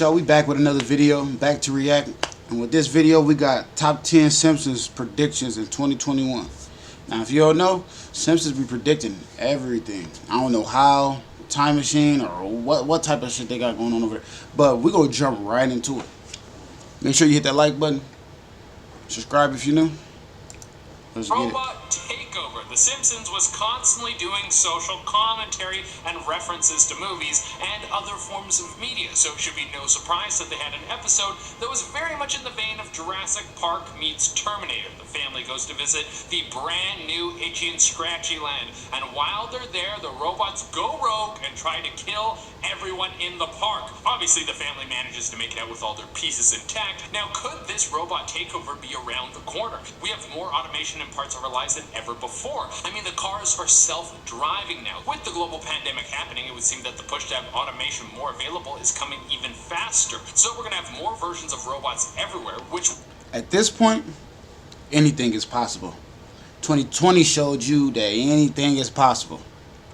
Y'all, we back with another video, back to react. And with this video, we got top 10 Simpsons predictions in 2021. Now, if you don't know, Simpsons be predicting everything. I don't know how, time machine, or what type of shit they got going on over there. But we're going to jump right into it. Make sure you hit that like button. Subscribe if you're new. Let's get it. Robot takeover. The Simpsons was constantly doing social commentary and references to movies and other forms of media, so it should be no surprise that they had an episode that was very much in the vein of Jurassic Park meets Terminator. The family goes to visit the brand new Itchy and Scratchy Land, and while they're there, the robots go rogue and try to kill everyone in the park. Obviously, the family manages to make it out with all their pieces intact. Now, could this robot takeover be around the corner? We have more automation in parts of our lives than ever before. I mean, the cars are self-driving now. With the global pandemic happening, it would seem that the push to have automation more available is coming even faster. So we're going to have more versions of robots everywhere, which... At this point, anything is possible. 2020 showed you that anything is possible.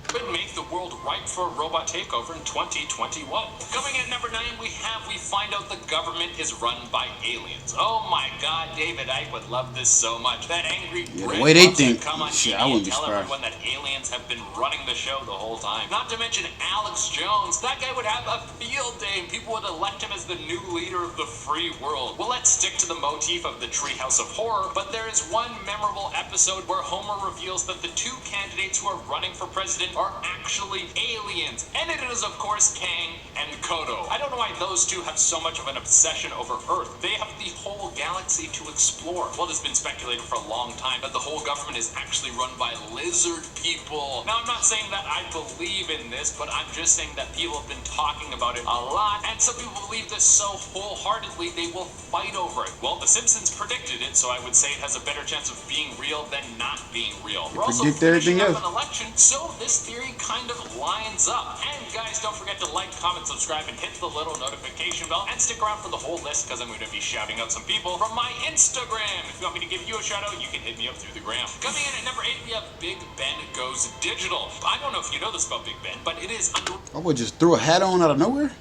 Could make the world ripe for a robot takeover in 2021. Coming in at number 9, we find out the government is run by aliens. Oh my God, David Icke would love this so much. That angry The way they think, come on shit, TV I wouldn't be and tell surprised. everyone that aliens have been running the show the whole time. Not to mention Alex Jones. That guy would have a field day and people would elect him as the new leader of the free world. Well, let's stick to the motif of the Treehouse of Horror, but there is one memorable episode where Homer reveals that the two candidates who are running for president are actually aliens. And it is, of course, Kang and Kodo. I don't know why those two have so much of an obsession over Earth. They have the whole galaxy to explore. Well, it's been speculated for a long time that the whole government is actually run by lizard people. Now, I'm not saying that I believe in this, but I'm just saying that people have been talking about it a lot, and some people believe this so wholeheartedly they will fight over it. Well, The Simpsons predicted it, so I would say it has a better chance of being real than not being real. We're also predict everything finishing up else. an election, so this theory kind of lines up. And guys, don't forget to like, comment, subscribe, and hit the little notification bell, and stick around for the whole list because I'm going to be shouting out some people from my Instagram. If you want me to give you a shout out, you can hit me up through the gram. Coming in at number 8, we have Big Ben Goes Digital. I don't know if you know this about Big Ben, but it is under I would just throw a hat on out of nowhere.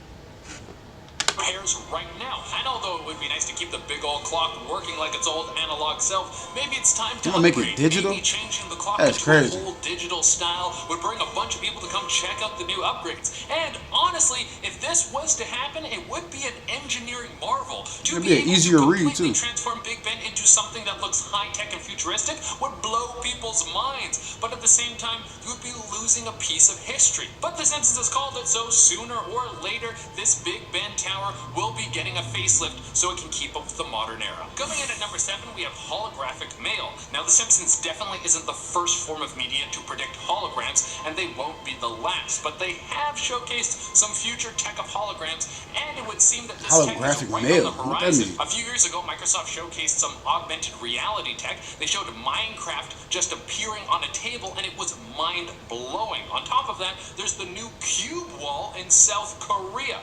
repairs right now. And although it would be nice to keep the big old clock working like its old analog self, maybe it's time to You gonna make it upgrade. digital? Maybe changing the clock That's into crazy. a whole digital style would bring a bunch of people to come check out the new upgrades. And honestly, if this was to happen, it would be an engineering marvel. To It'd be an able easier to read, completely too. transform Big Ben into something that looks high-tech and futuristic would blow people's minds. But at the same time, you would be losing a piece of history. But The Simpsons has called it, so sooner or later, this Big Ben Tower will be getting a facelift so it can keep up with the modern era. Coming in at number 7, we have holographic mail. Now, The Simpsons definitely isn't the first form of media to predict holograms, and they won't be the last, but they have showcased some future tech of holograms, and it would seem that this tech is Holographic right mail? on the What that horizon. mean? A few years ago, Microsoft showcased some augmented reality tech. They showed Minecraft just appearing on a table, and it was mind-blowing. On top of that, there's the new cube wall in South Korea.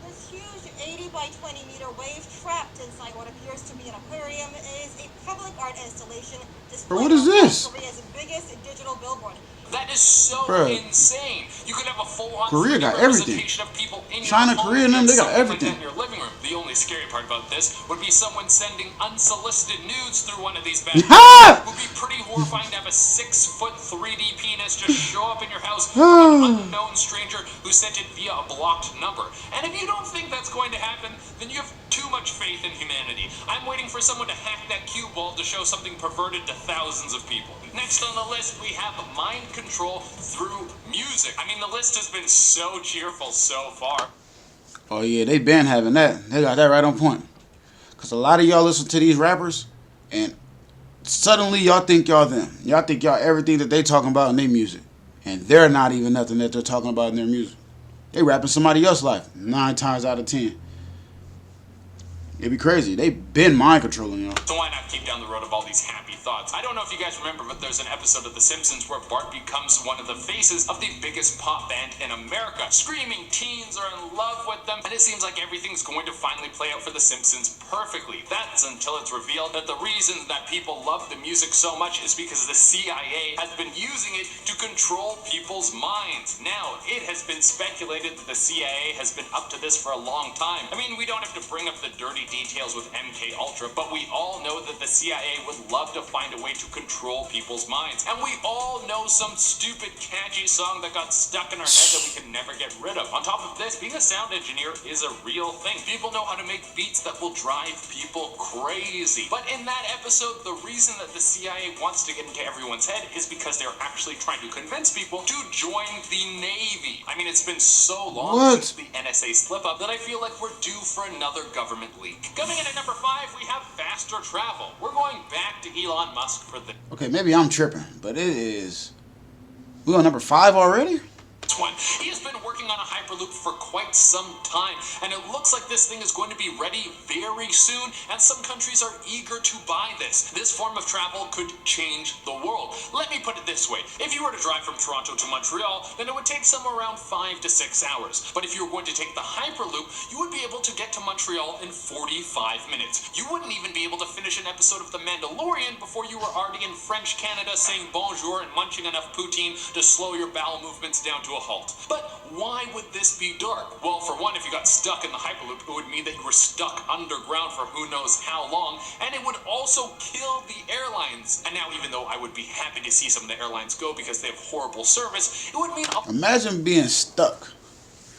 This huge 80 by 20 meter wave trapped inside what appears to be an aquarium is a public art installation displaying Bro, what is this? Korea's biggest digital billboard. That is so Bruh. insane. You could have a full-on Korea 3D got everything. representation of people in China, your home Korea, and them, they got something like everything. that in your living room. The only scary part about this would be someone sending unsolicited nudes through one of these bad Ha! It would be pretty horrifying to have a 6-foot 3D penis just show up in your house from an unknown stranger who sent it via a blocked number. And if you don't think that's going to happen, then you have too much faith in humanity. I'm waiting for someone to hack that cue wall to show something perverted to thousands of people. Next on the list, we have mind control through music. I mean, the list has been so cheerful so far. Oh yeah, they been having that. They got that right on point. Cause a lot of y'all listen to these rappers, and suddenly y'all think y'all them. Y'all think y'all everything that they talking about in their music, and they're not even nothing that they're talking about in their music. They rapping somebody else's life 9 times out of 10. It'd be crazy. They been mind controlling y'all. So why not keep down the road of all these happy thoughts? I don't know if you guys remember, but there's an episode of The Simpsons where Bart becomes one of the faces of the biggest pop band in America. Screaming teens are in love with them, and it seems like everything's going to finally play out for The Simpsons perfectly. That's until it's revealed that the reason that people love the music so much is because the CIA has been using it to control people's minds. Now, it has been speculated that the CIA has been up to this for a long time. I mean, we don't have to bring up the dirty details with MK Ultra, but we all know that the CIA would love to find a way to control people's minds. And we all know some stupid catchy song that got stuck in our head that we can never get rid of. On top of this, being a sound engineer is a real thing. People know how to make beats that will drive people crazy. But in that episode, the reason that the CIA wants to get into everyone's head is because they're actually trying to convince people to join the Navy. I mean, it's been so long since the NSA slip-up that I feel like we're due for another government leak. Coming in at number 5, we have faster travel. We're going back to Elon Musk for this. Okay, maybe I'm tripping, but it is. We on number 5 already? One. He has been working on a Hyperloop for quite some time, and it looks like this thing is going to be ready very soon, and some countries are eager to buy this. This form of travel could change the world. Let me put it this way. If you were to drive from Toronto to Montreal, then it would take somewhere around 5 to 6 hours. But if you were going to take the Hyperloop, you would be able to get to Montreal in 45 minutes. You wouldn't even be able to finish an episode of The Mandalorian before you were already in French Canada saying bonjour and munching enough poutine to slow your bowel movements down to a halt. But why would this be dark? Well, for one, if you got stuck in the Hyperloop, it would mean that you were stuck underground for who knows how long, and it would also kill the airlines. And now, even though I would be happy to see some of the airlines go because they have horrible service, it would mean Imagine being stuck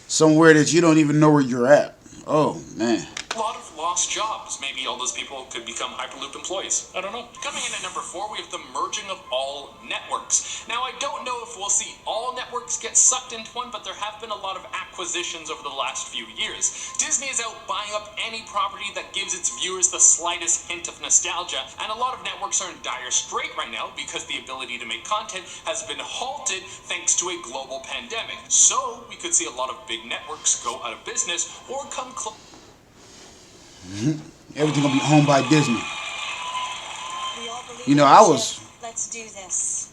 somewhere that you don't even know where you're at. Oh, man. a lot of lost jobs. Maybe all those people could become Hyperloop employees. I don't know. Coming in at number 4, we have the merging of all networks. Now, I don't know if we'll see all networks get sucked into one, but there have been a lot of acquisitions over the last few years. Disney is out buying up any property that gives its viewers the slightest hint of nostalgia, and a lot of networks are in dire strait right now because the ability to make content has been halted thanks to a global pandemic. So, we could see a lot of big networks go out of business or come close. Everything gonna be owned by Disney. We all believe You know, in I shit. was Let's do this.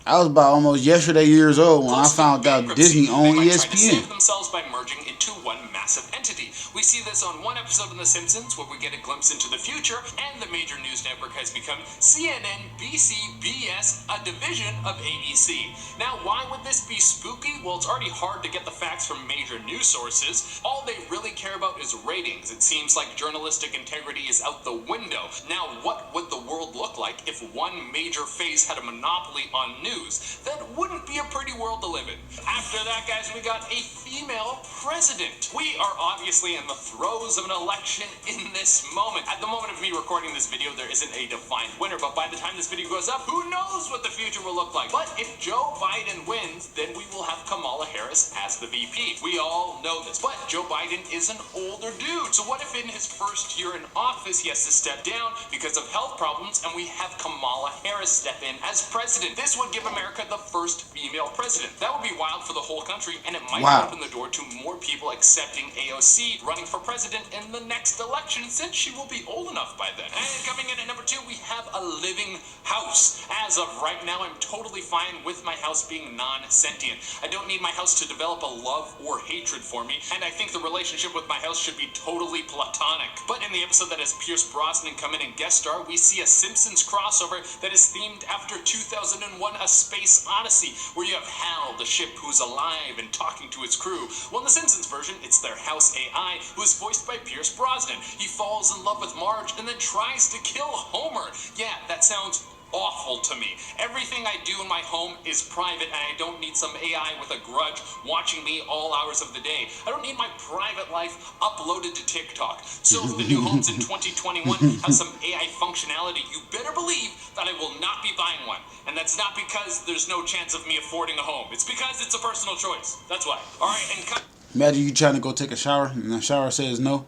about almost yesterday years old when I found out Disney owned They might try to ESPN. save themselves by merging into one massive entity. We see this on one episode of The Simpsons where we get a glimpse into the future, and the major news network has become CNN, BC, BS, a division of ABC. Now, why would this be spooky? Well, it's already hard to get the facts from major news sources. All they really care about is ratings. It seems like journalistic integrity is out the window. Now, what would the world look like if one major face had a monopoly on news? That wouldn't be a pretty world to live in. After that, guys, we got a female president. We are obviously in the throes of an election in this moment. At the moment of me recording this video, there isn't a defined winner, but by the time this video goes up, who knows what the future will look like. But if Joe Biden wins, then we will have Kamala Harris as the VP. We all know this, but Joe Biden is an older dude. So what if in his first year in office, he has to step down because of health problems, and we have Kamala Harris step in as president? This would give America the first female president. That would be wild for the whole country, and it might open the door to more people accepting AOC running for president in the next election, since she will be old enough by then. And coming in at number 2, we have a living house. As of right now, I'm totally fine with my house being non-sentient. I don't need my house to develop a love or hatred for me, and I think the relationship with my house should be totally platonic. But in the episode that has Pierce Brosnan come in and guest star, we see a Simpsons crossover that is themed after 2001: A Space Odyssey, where you have Hal, the ship who's alive and talking to its crew. Well, in the Simpsons version, it's their house AI, who is voiced by Pierce Brosnan. He falls in love with Marge and then tries to kill Homer. Yeah, that sounds awful to me. Everything I do in my home is private, and I don't need some AI with a grudge watching me all hours of the day. I don't need my private life uploaded to TikTok. So if the new homes in 2021 have some AI functionality, you better believe that I will not be buying one. And that's not because there's no chance of me affording a home. It's because it's a personal choice. That's why. All right, and Imagine you trying to go take a shower and the shower says no.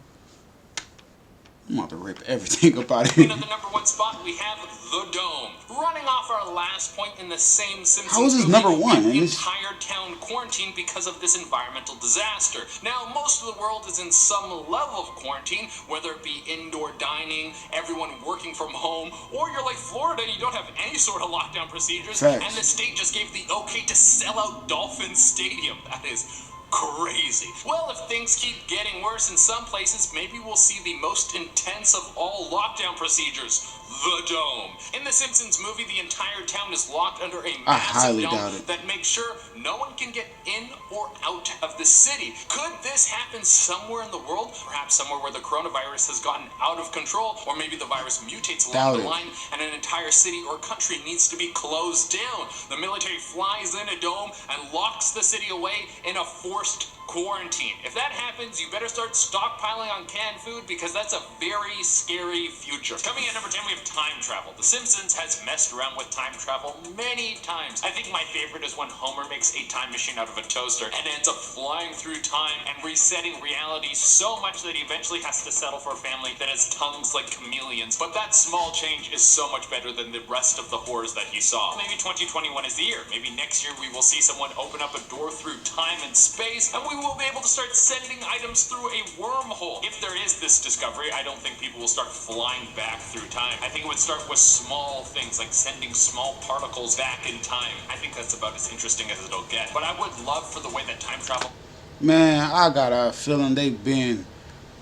I'm about to rip everything up out of In here. at the number 1 spot, we have The Dome. Running off our last point in the same Simpsons How is this movie, number one? the And this, entire town quarantined because of this environmental disaster. Now, most of the world is in some level of quarantine, whether it be indoor dining, everyone working from home, or you're like Florida and you don't have any sort of lockdown procedures, Facts. and the state just gave the okay to sell out Dolphin Stadium. That is crazy. Well, if things keep getting worse in some places, maybe we'll see the most intense of all lockdown procedures, the Dome. In the Simpsons movie, the entire town is locked under a I massive highly dome doubt it. that makes sure no one can get in or out of the city. Could this happen somewhere in the world? Perhaps somewhere where the coronavirus has gotten out of control, or maybe the virus mutates along Doubt the it. line and an entire city or country needs to be closed down. The military flies in a dome and locks the city away in a forced quarantine. If that happens, you better start stockpiling on canned food because that's a very scary future. Coming in at number 10, we have time travel. The Simpsons has messed around with time travel many times. I think my favorite is when Homer makes a time machine out of a toaster and ends up flying through time and resetting reality so much that he eventually has to settle for a family that has tongues like chameleons. But that small change is so much better than the rest of the horrors that he saw. Maybe 2021 is the year. Maybe next year we will see someone open up a door through time and space, and we will be able to start sending items through a wormhole. If there is this discovery, I don't think people will start flying back through time. I think it would start with small things like sending small particles back in time. I think that's about as interesting as it'll get. But I would love for the way that time travel man, I got a feeling they've been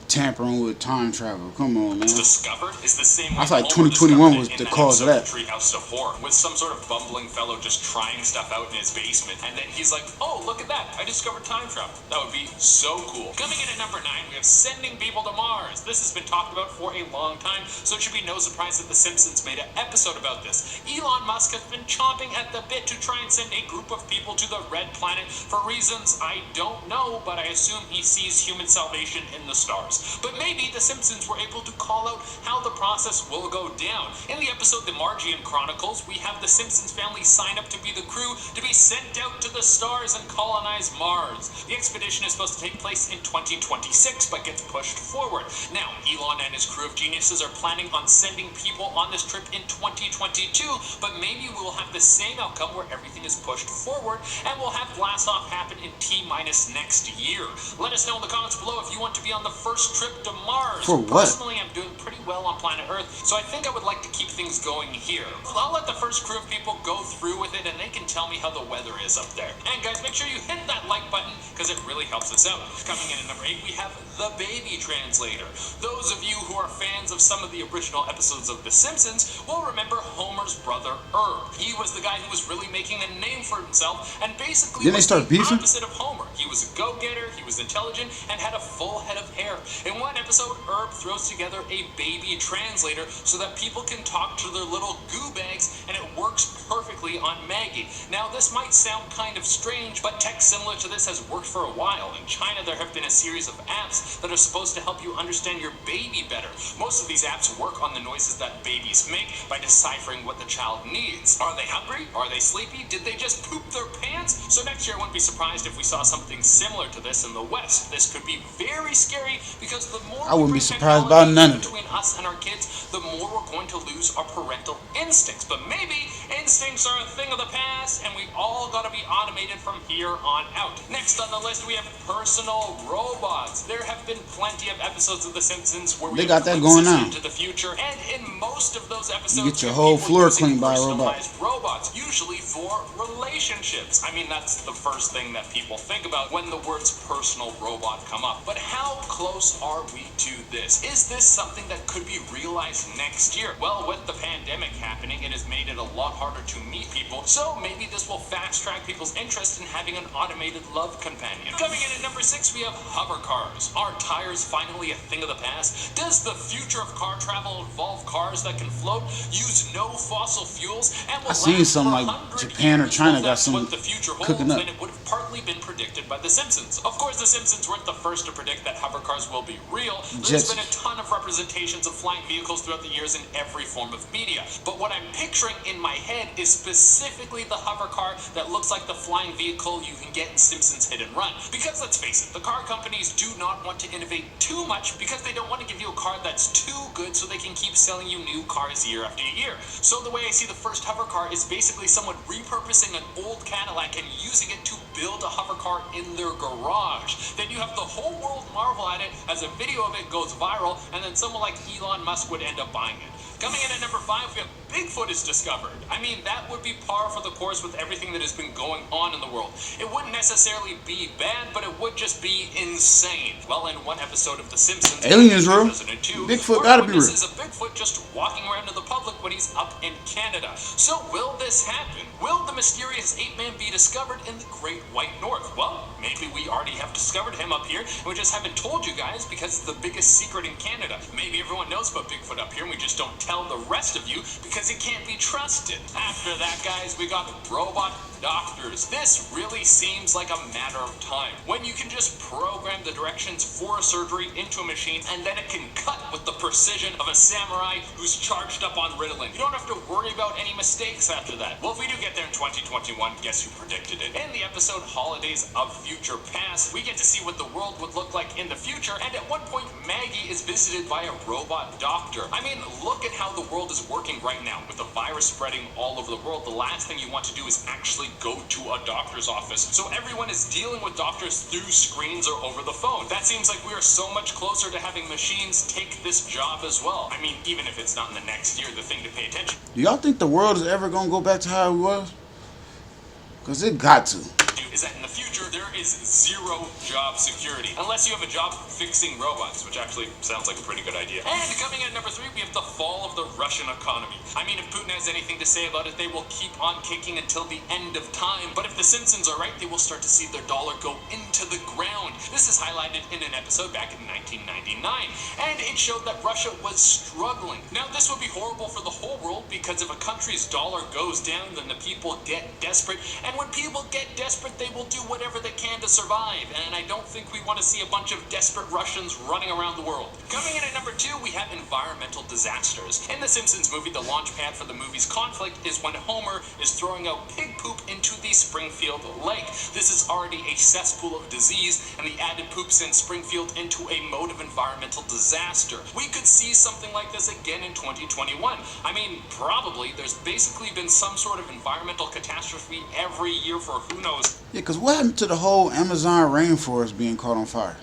tampering with time travel. Come on, man. discovered is the same I way feel like Homer 2021 discovered was it the in cause of episode that. Treehouse of Horror, with some sort of bumbling fellow just trying stuff out in his basement, and then he's like, "Oh, look at that! I discovered time travel. That would be so cool." Coming in at number 9, we have sending people to Mars. This has been talked about for a long time, so it should be no surprise that The Simpsons made an episode about this. Elon Musk has been chomping at the bit to try and send a group of people to the Red Planet for reasons I don't know, but I assume he sees human salvation in the stars. But maybe The Simpsons were able to call out how the process will go down. In the episode The Margian Chronicles, we have the Simpsons family sign up to be the crew to be sent out to the stars and colonize Mars. The expedition is supposed to take place in 2026, but gets pushed forward. Now, Elon and his crew of geniuses are planning on sending people on this trip in 2022, but maybe we'll have the same outcome where everything is pushed forward, and we'll have blast-off happen in T-minus next year. Let us know in the comments below if you want to be on the first trip to Mars. For what? Personally, I'm doing pretty well on planet Earth, so I think I would like to keep things going here. I'll let the first crew of people go through with it, and they can tell me how the weather is up there. And guys, make sure you hit that like button, because it really helps us out. Coming in at number 8, we have The Baby Translator. Those of you who are fans of some of the original episodes of The Simpsons will remember Homer's brother, Herb. He was the guy who was really making a name for himself, and basically Didn't they was start the beefing? opposite of Homer. He was a go-getter, he was intelligent, and had a full head of hair. In one episode, Herb throws together a baby translator so that people can talk to their little goo bags, and it works perfectly on Maggie. Now, this might sound kind of strange, but tech similar to this has worked for a while. In China, there have been a series of apps that are supposed to help you understand your baby better. Most of these apps work on the noises that babies make by deciphering what the child needs. Are they hungry? Are they sleepy? Did they just poop their pants? So next year, I wouldn't be surprised if we saw something similar to this in the West. This could be very scary because the more I wouldn't we be bring surprised by technology none of it. between us and our kids, the more we're going to lose our parental instincts. But maybe instincts are a thing of the past, and we all got to be automated from here on out. Next on the list, we have personal robots. There have been plenty of episodes of The Simpsons where we They have got that going glimpses on. into the future, and in most of those episodes, You get your we have whole people floor using cleaned by a robot. personalized robots, usually for relationships. I mean, that's the first thing that people think about when the words personal robot come up. But how close are we to this? Is this something that could be realized next year? Well, with the pandemic happening, it has made it a lot harder to meet people, so maybe this will fast-track people's interest in having an automated love companion. Coming in at number 6, we have hover cars. Are tires finally a thing of the past? Does the future of car travel involve cars that can float, use no fossil fuels, and will I seen last something for like 100 Japan or years? China If got that's some what the future holds, cooking up. then it would have partly been predicted by The Simpsons. Of course, The Simpsons weren't the first to predict that hover cars will be real. There's Jets. been a ton of representations of flying vehicles throughout the years in every form of media. But what I'm picturing in my head is specifically the hover car that looks like the flying vehicle you can get in Simpsons Hit and Run. Because let's face it, the car companies do not want to innovate too too much because they don't want to give you a car that's too good so they can keep selling you new cars year after year. So the way I see the first hover car is basically someone repurposing an old Cadillac and using it to build a hover car in their garage. Then you have the whole world marvel at it as a video of it goes viral, and then someone like Elon Musk would end up buying it. Coming in at number 5, we have Bigfoot is discovered. I mean, that would be par for the course with everything that has been going on in the world. It wouldn't necessarily be bad, but it would just be insane. Well, in one episode of The Simpsons, Aliens, bro. 2002, Bigfoot gotta be real. witnesses a Bigfoot just walking around to the public when he's up in Canada. So will this happen? Will the mysterious ape man be discovered in the Great White North? Well, maybe we already have discovered him up here, and we just haven't told you guys because it's the biggest secret in Canada. Maybe everyone knows about Bigfoot up here, and we just don't tell the rest of you because it can't be trusted. After that, guys, we got robot doctors. This really seems like a matter of time, when you can just program the directions for a surgery into a machine, and then it can cut with the precision of a samurai who's charged up on Ritalin. You don't have to worry about any mistakes after that. Well, if we do get there in 2021, guess who predicted it? In the episode Holidays of Future Past, we get to see what the world would look like in the future, and at one point, Maggie is visited by a robot doctor. I mean, look at how the world is working right now. With the virus spreading all over the world, the last thing you want to do is actually go to a doctor's office. So everyone is dealing with doctors through screens or over the phone. That seems like we are so much closer to having machines take this job as well. I mean, even if it's not in the next year, the thing to pay attention Do y'all think the world is ever gonna go back to how it was? Because it got to. is that in the future, there is zero job security. Unless you have a job fixing robots, which actually sounds like a pretty good idea. And coming in at number 3, we have the fall of the Russian economy. I mean, if Putin has anything to say about it, they will keep on kicking until the end of time. But if the Simpsons are right, they will start to see their dollar go into the ground. This is highlighted in an episode back in 1999. And it showed that Russia was struggling. Now, this would be horrible for the whole world because if a country's dollar goes down, then the people get desperate. And when people get desperate, they will do whatever they can to survive, and I don't think we want to see a bunch of desperate Russians running around the world. Coming in at number 2, we have environmental disasters. In the Simpsons movie, the launch pad for the movie's conflict is when Homer is throwing out pig poop into the Springfield Lake. This is already a cesspool of disease, and the added poop sends Springfield into a mode of environmental disaster. We could see something like this again in 2021. I mean, probably. There's basically been some sort of environmental catastrophe every year for who knows. Yeah, because what happened to the whole Amazon rainforest being caught on fire?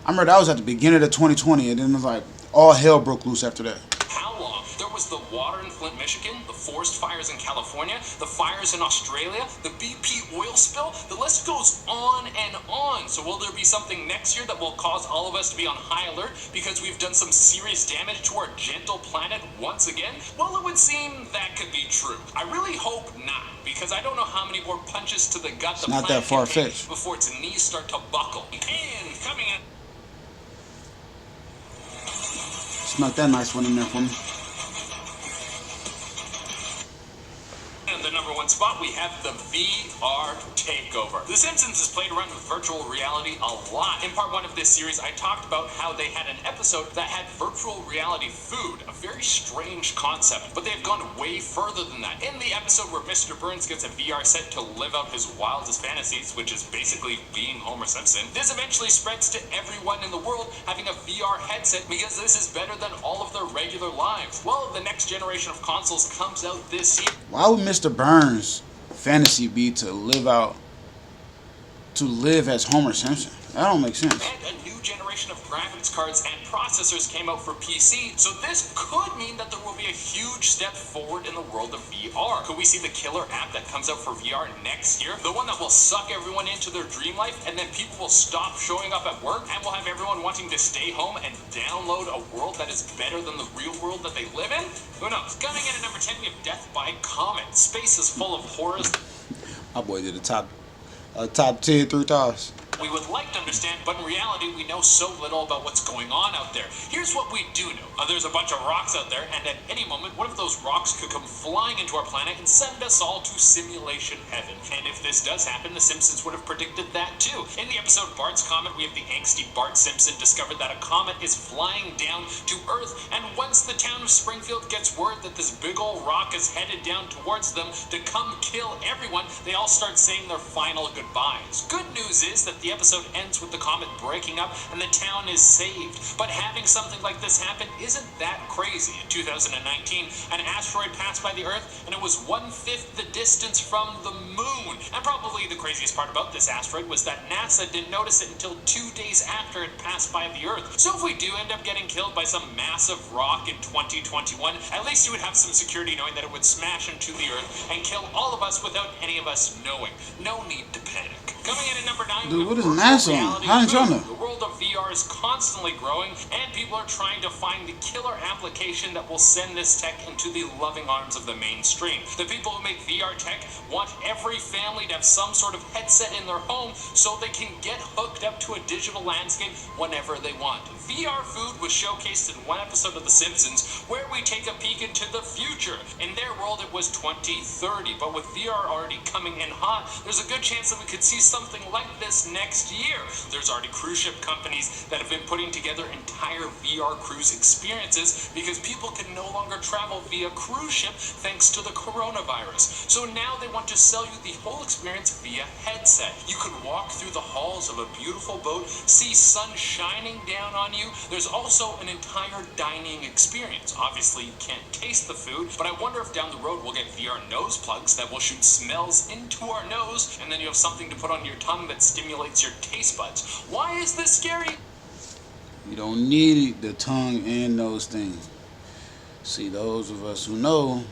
I remember that was at the beginning of 2020, and then it was like all hell broke loose after that. How long? There was the water in Flint, Michigan, the forest fires in California, the fires in Australia, the BP oil spill. The list goes on and on. So will there be something next year that will cause all of us to be on high alert because we've done some serious damage to our gentle planet once again? Well, it would seem that could be true. I really hope not, because I don't know how many more punches to the gut the not planet that can take far-fetched. before its knees start to buckle. And coming in Snuck that nice one in there for me. the number 1 spot, we have the VR takeover. The Simpsons has played around with virtual reality a lot. In part 1 of this series, I talked about how they had an episode that had virtual reality food, a very strange concept, but they've gone way further than that. In the episode where Mr. Burns gets a VR set to live out his wildest fantasies, which is basically being Homer Simpson, this eventually spreads to everyone in the world having a VR headset because this is better than all of their regular lives. Well, the next generation of consoles comes out this year. Why would Mr. Burns' fantasy be to live as Homer Simpson? That don't make sense. And a new generation of graphics cards and processors came out for PC, so this could mean that there will be a huge step forward in the world of VR. Could we see the killer app that comes out for VR next year? The one that will suck everyone into their dream life, and then people will stop showing up at work, and we'll have everyone wanting to stay home and download a world that is better than the real world that they live in? Who knows? Coming in at number 10, we have Death by Comet. Space is full of horrors. My boy did a top 10 3 times. We would like to understand, but in reality, we know so little about what's going on out there. Here's what we do know. There's a bunch of rocks out there, and at any moment, one of those rocks could come flying into our planet and send us all to simulation heaven. And if this does happen, the Simpsons would have predicted that too. In the episode Bart's Comet, we have the angsty Bart Simpson discovered that a comet is flying down to Earth, and once the town of Springfield gets word that this big old rock is headed down towards them to come kill everyone, they all start saying their final goodbyes. Good news is that the the episode ends with the comet breaking up and the town is saved. But having something like this happen isn't that crazy. In 2019, an asteroid passed by the Earth and it was 1/5 the distance from the moon. And probably the craziest part about this asteroid was that NASA didn't notice it until 2 days after it passed by the Earth. So if we do end up getting killed by some massive rock in 2021, at least you would have some security knowing that it would smash into the Earth and kill all of us without any of us knowing. No need to panic. Coming in at number 9, dude, what is NASA on? How did y'all know? The world of VR is constantly growing, and people are trying to find the killer application that will send this tech into the loving arms of the mainstream. The people who make VR tech want every family to have some sort of headset in their home so they can get hooked up to a digital landscape whenever they want. VR food was showcased in one episode of The Simpsons where we take a peek into the future. In their world, it was 2030, but with VR already coming in hot, there's a good chance that we could see something like this next year. There's already cruise ship companies that have been putting together entire VR cruise experiences because people can no longer travel via cruise ship thanks to the coronavirus. So now they want to sell you the whole experience via headset. You could walk through the halls of a beautiful boat, see sun shining down on you. There's also an entire dining experience. Obviously, you can't taste the food, but I wonder if down the road we'll get VR nose plugs that will shoot smells into our nose, and then you have something to put on your tongue that stimulates your taste buds. Why is this scary? You don't need the tongue and nose thing. See, those of us who know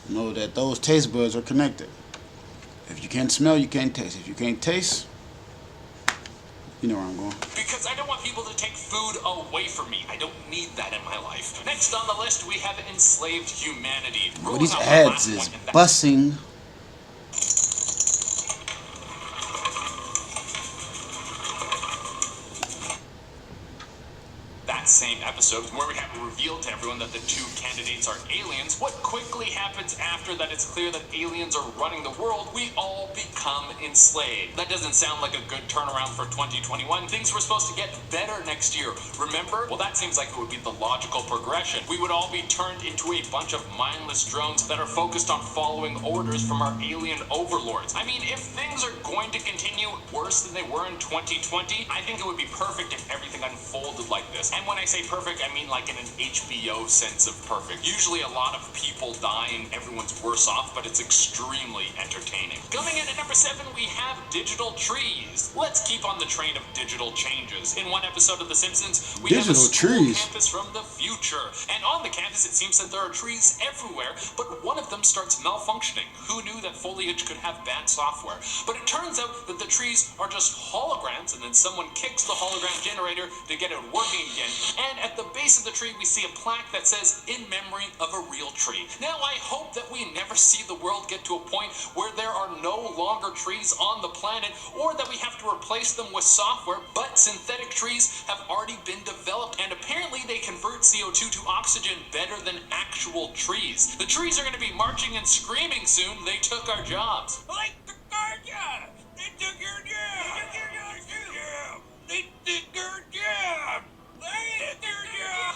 that those taste buds are connected. If you can't smell, you can't taste. If you can't taste, you know where I'm going. Because I don't want people to take food away from me. I don't need that in my life. Next on the list, we have enslaved humanity. Well, these ads is bussing. Same episode where we have revealed to everyone that the two candidates are aliens. What quickly happens after that it's clear that aliens are running the world, we all become enslaved. That doesn't sound like a good turnaround for 2021. Things were supposed to get better next year, remember? Well, that seems like it would be the logical progression. We would all be turned into a bunch of mindless drones that are focused on following orders from our alien overlords. I mean, if things are going to continue worse than they were in 2020, I think it would be perfect if everything unfolded like this. And when I say perfect, I mean like in an HBO sense of perfect. Usually a lot of people die and everyone's worse off, but it's extremely entertaining. Coming in at number 7, we have digital trees. Let's keep on the train of digital changes. In one episode of The Simpsons, we have a school campus from the future. And on the campus, it seems that there are trees everywhere, but one of them starts malfunctioning. Who knew that foliage could have bad software? But it turns out that the trees are just holograms, and then someone kicks the hologram generator to get it working again. And at the base of the tree, we see a plaque that says, "In memory of a real tree." Now, I hope that we never see the world get to a point where there are no longer trees on the planet, or that we have to replace them with software, but synthetic trees have already been developed, and apparently they convert CO2 to oxygen better than actual trees. The trees are going to be marching and screaming soon. They took our jobs. They took our jobs! They took your jobs! They took your jobs! They took your jobs!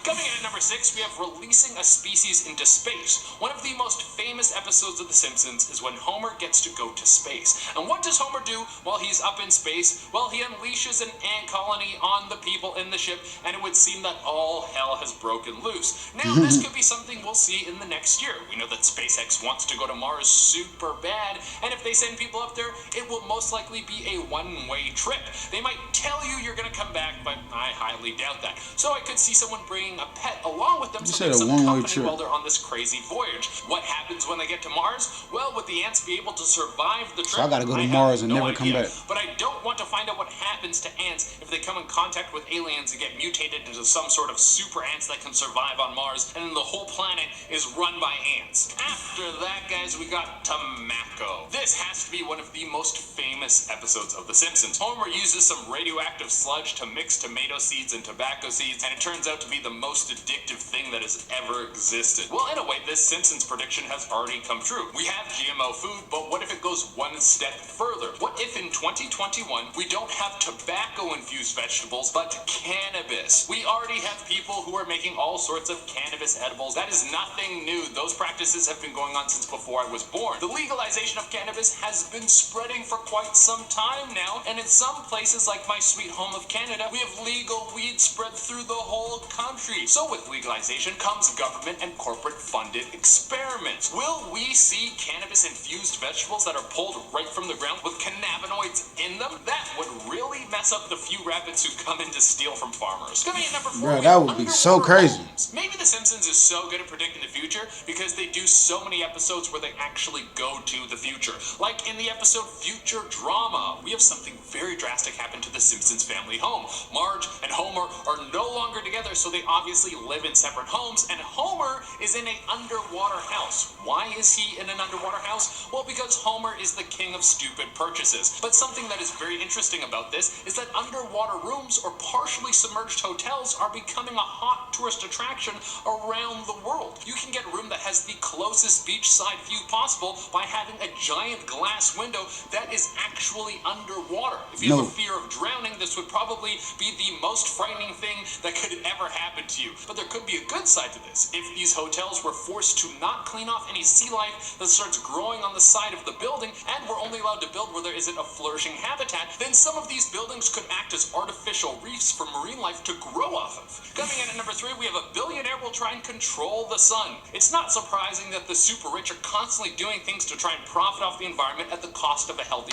Coming in at number 6, we have releasing a species into space. One of the most famous episodes of The Simpsons is when Homer gets to go to space. And what does Homer do while he's up in space? Well, he unleashes an ant colony on the people in the ship, and it would seem that all hell has broken loose. Now, this could be something we'll see in the next year. We know that SpaceX wants to go to Mars super bad, and if they send people up there, it will most likely be a one-way trip. They might tell you you're going to come back, but I highly doubt that. So I could see someone bringing a pet along with them you so said there's a some one-way company trip while they're on this crazy voyage. What happens when they get to Mars? Well, would the ants be able to survive the trip? So I gotta go to Mars and never come back. But I don't want to find out what happens to ants if they come in contact with aliens and get mutated into some sort of super ants that can survive on Mars, and then the whole planet is run by ants. After that, guys, we got Tobacco. This has to be one of the most famous episodes of The Simpsons. Homer uses some radioactive sludge to mix tomato seeds and tobacco seeds, and it turns out to be the most most addictive thing that has ever existed. Well, in a way, this Simpsons prediction has already come true. We have GMO food, but what if it goes one step further? What if in 2021 we don't have tobacco-infused vegetables, but cannabis? We already have people who are making all sorts of cannabis edibles. That is nothing new. Those practices have been going on since before I was born. The legalization of cannabis has been spreading for quite some time now, and in some places like my sweet home of Canada, we have legal weed spread through the whole country. So with legalization comes government and corporate funded experiments. Will we see cannabis-infused vegetables that are pulled right from the ground with cannabinoids in them? That would really mess up the few rabbits who come in to steal from farmers. Coming in number 4, Bro, that would be so crazy. Homes. Maybe The Simpsons is so good at predicting the future because they do so many episodes where they actually go to the future. Like in the episode Future Drama, we have something very drastic happen to the Simpsons family home. Marge and Homer are no longer together, so they obviously live in separate homes, and Homer is in an underwater house. Why is he in an underwater house? Well, because Homer is the king of stupid purchases. But something that is very interesting about this is that underwater rooms or partially submerged hotels are becoming a hot tourist attraction around the world. You can get a room that has the closest beachside view possible by having a giant glass window that is actually underwater. If you have a fear of drowning, this would probably be the most frightening thing that could ever happen to you. But there could be a good side to this. If these hotels were forced to not clean off any sea life that starts growing on the side of the building, and we're only allowed to build where there isn't a flourishing habitat, then some of these buildings could act as artificial reefs for marine life to grow off of. Coming in at number 3, we have a billionaire will try and control the sun. It's not surprising that the super rich are constantly doing things to try and profit off the environment at the cost of a healthy.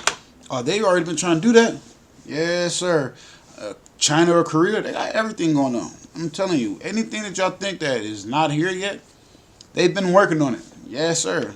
Oh, they've already been trying to do that? Yes, sir. China or Korea, they got everything going on. I'm telling you, anything that y'all think that is not here yet, they've been working on it. Yes, sir.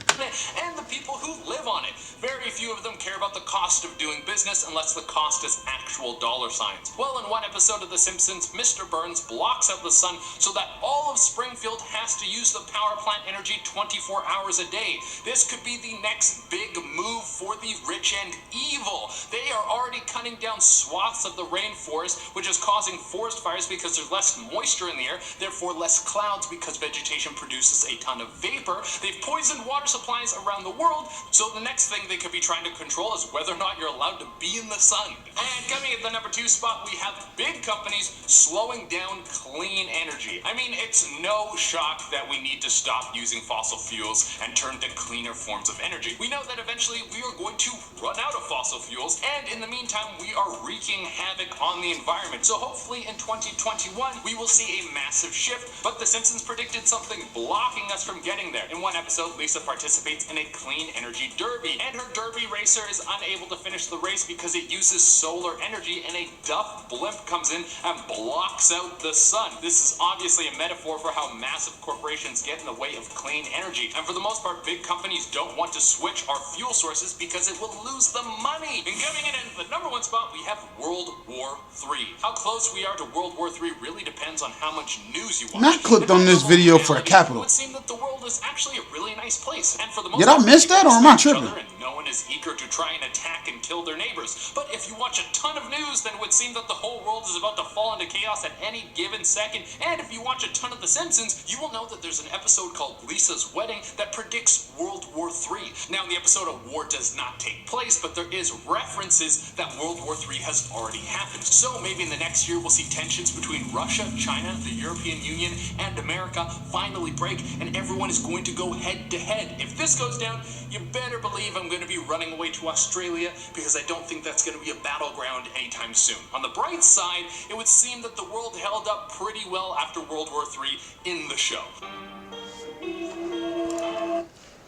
And the people who live on it. Very few of them care about the cost of doing business unless the cost is actual dollar signs. Well, in one episode of The Simpsons, Mr. Burns blocks out the sun so that all of Springfield has to use the power plant energy 24 hours a day. This could be the next big move for the rich and evil. They are already cutting down swaths of the rainforest, which is causing forest fires because there's less moisture in the air, therefore less clouds because vegetation produces a ton of vapor. They've poisoned water supplies around the world, so the next thing they could be trying to control is whether or not you're allowed to be in the sun. And coming at the number 2 spot, we have big companies slowing down clean energy. I mean, it's no shock that we need to stop using fossil fuels and turn to cleaner forms of energy. We know that eventually we are going to run out of fossil fuels, and in the meantime, we are wreaking havoc on the environment. So hopefully in 2021, we will see a massive shift, but The Simpsons predicted something blocking us from getting there. In one episode, Lisa participates in a clean energy derby, and her derby racer is unable to finish the race because it uses solar energy, and a Duff blimp comes in and blocks out the sun. This is obviously a metaphor for how massive corporations get in the way of clean energy, and for the most part, big companies don't want to switch our fuel sources because it will lose them money. And coming in at the number 1 spot, we have World War III. How close we are to World War III really depends on how much news you watch. I clicked on this video for a capital. It would seem that the world is actually a really nice place, and for the most Did I miss that, or am I tripping? And no one is eager to try and attack and kill their neighbors. But if you watch a ton of news, then it would seem that the whole world is about to fall into chaos at any given second. And if you watch a ton of The Simpsons, you will know that there's an episode called Lisa's Wedding that predicts World War III. Now, in the episode, a war does not take place, but there is references that World War III has already happened. So maybe in the next year, we'll see tensions between Russia, China, the European Union, and America finally break, and everyone is going to go head to head. If this goes down, you better believe I'm going to be running away to Australia, because I don't think that's going to be a battleground anytime soon. On the bright side, it would seem that the world held up pretty well after World War III in the show.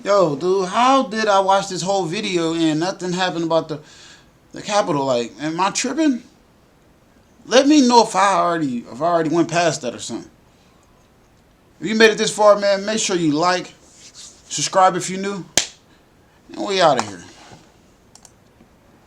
Yo, dude, how did I watch this whole video and nothing happened about the Capitol? Like, am I tripping? Let me know if I already went past that or something. If you made it this far, man, make sure you like, subscribe if you're new, and we out of here.